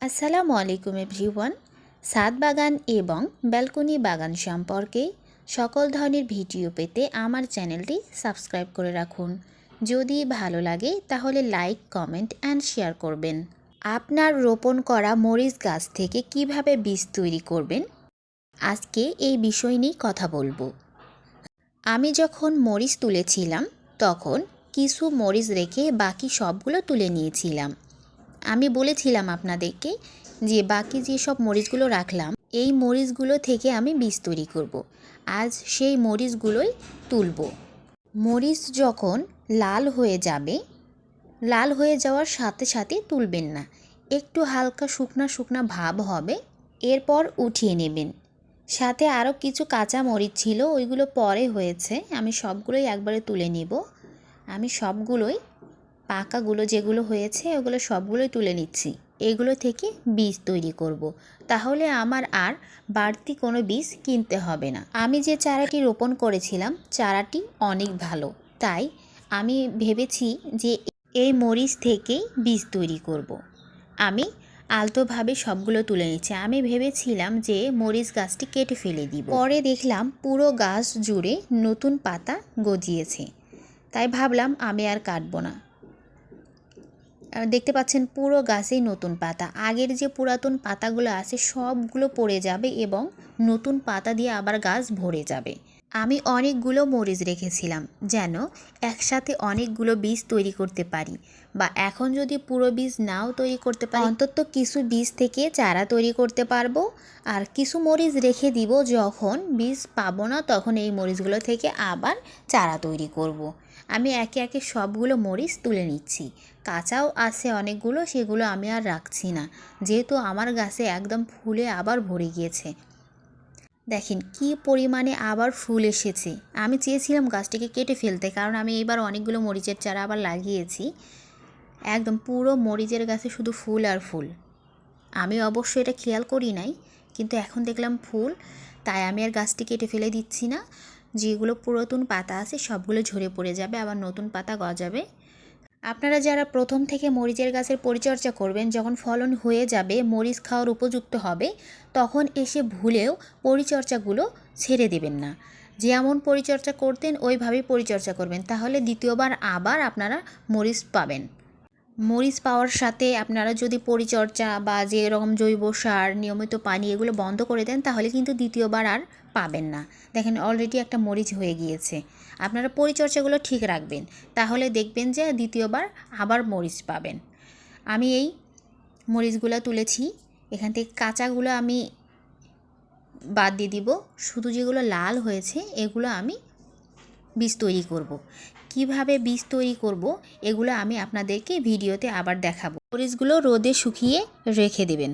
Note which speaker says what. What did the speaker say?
Speaker 1: আসসালামু আলাইকুম এভরিওয়ান। ছাদ বাগান এবং ব্যালকনি বাগান সম্পর্কে সকল ধরনের ভিডিও পেতে আমার চ্যানেলটি সাবস্ক্রাইব করে রাখুন। যদি ভালো লাগে তাহলে লাইক, কমেন্ট অ্যান্ড শেয়ার করবেন। আপনার রোপণ করা মরিচ গাছ থেকে কিভাবে বীজ তৈরি করবেন, আজকে এই বিষয় নিয়ে কথা বলবো। আমি যখন মরিচ তুলেছিলাম তখন কিছু মরিচ রেখে বাকি সবগুলো তুলে নিয়েছিলাম। আমি বলেছিলাম আপনাদেরকে যে বাকি যেসব মরিচগুলো রাখলাম এই মরিচগুলো থেকে আমি বীজ তৈরি করব। আজ সেই মরিচগুলোই তুলব। মরিচ যখন লাল হয়ে যাবে, লাল হয়ে যাওয়ার সাথে সাথে তুলবেন না, একটু হালকা শুকনা শুকনা ভাব হবে, এরপর উঠিয়ে নেবেন। সাথে আরও কিছু কাঁচা মরিচ ছিল, ওইগুলো পরে হয়েছে, আমি সবগুলোই একবারে তুলে নিব। আমি সবগুলোই পাকাগুলো যেগুলো হয়েছে ওগুলো সবগুলোই তুলে নিচ্ছি। এগুলো থেকে বীজ তৈরি করব। তাহলে আমার আর বাড়তি কোনো বীজ কিনতে হবে না। আমি যে চারাটি রোপণ করেছিলাম চারাটি অনেক ভালো, তাই আমি ভেবেছি যে এই মরিচ থেকেই বীজ তৈরি করব। আমি আলতোভাবে সবগুলো তুলে নিচ্ছি। আমি ভেবেছিলাম যে মরিচ গাছটি কেটে ফেলে দিব, পরে দেখলাম পুরো গাছ জুড়ে নতুন পাতা গজিয়েছে, তাই ভাবলাম আমি আর কাটবো না। দেখতে পাচ্ছেন পুরো গাছেই নতুন পাতা, আগের যে পুরাতন পাতাগুলো আছে সবগুলো পড়ে যাবে এবং নতুন পাতা দিয়ে আবার গাছ ভরে যাবে। আমি অনেকগুলো মরিচ রেখেছিলাম যেন একসাথে অনেকগুলো বীজ তৈরি করতে পারি, বা এখন যদি পুরো বীজ নাও তৈরি করতে পারি অন্তত কিছু বীজ থেকে চারা তৈরি করতে পারবো। আর কিছু মরিচ রেখে দিব, যখন বীজ পাবো না তখন এই মরিচগুলো থেকে আবার চারা তৈরি করব। আমি একে একে সবগুলো মরিচ তুলে নিচ্ছি। কাঁচাও আছে অনেকগুলো, সেগুলো আমি আর রাখছি না, যেহেতু আমার গাছে একদম ফুলে আবার ভরে গিয়েছে। দেখেন কি পরিমাণে আবার ফুল এসেছে। আমি চেয়েছিলাম গাছটিকে কেটে ফেলতে, কারণ আমি এবার অনেকগুলো মরিচের চারা আবার লাগিয়েছি। একদম পুরো মরিচের গাছে শুধু ফুল আর ফুল। আমি অবশ্য এটা খেয়াল করি নাই, কিন্তু এখন দেখলাম ফুল, তাই আমি আর গাছটি কেটে ফেলে দিচ্ছি না। যেগুলো পুরাতন পাতা আছে সবগুলো ঝরে পড়ে যাবে, আবার নতুন পাতা গজাবে। আপনারা যারা প্রথম থেকে মরিচের গাছের পরিচর্যা করবেন, যখন ফলন হয়ে যাবে, মরিচ খাওয়ার উপযুক্ত হবে, তখন এসে ভুলেও পরিচর্যাগুলো ছেড়ে দেবেন না। যেমন পরিচর্যা করতেন ওইভাবেই পরিচর্যা করবেন, তাহলে দ্বিতীয়বার আবার আপনারা মরিচ পাবেন। মরিচ পাওয়ার সাথে আপনারা যদি পরিচর্যা বা যেরকম জৈব সার, নিয়মিত পানি এগুলো বন্ধ করে দেন, তাহলে কিন্তু দ্বিতীয়বার আর পাবেন না। দেখেন অলরেডি একটা মরিচ হয়ে গিয়েছে। আপনারা পরিচর্যাগুলো ঠিক রাখবেন, তাহলে দেখবেন যে দ্বিতীয়বার আবার মরিচ পাবেন। আমি এই মরিচগুলো তুলেছি, এখান থেকে কাঁচাগুলো আমি বাদ দিয়ে দিব, শুধু যেগুলো লাল হয়েছে এগুলো আমি বীজ তৈরি করব। কিভাবে বীজ তৈরি করব এগুলো আমি আপনাদেরকে ভিডিওতে আবার দেখাবো। মরিচগুলো রোদে শুকিয়ে রেখে দেবেন।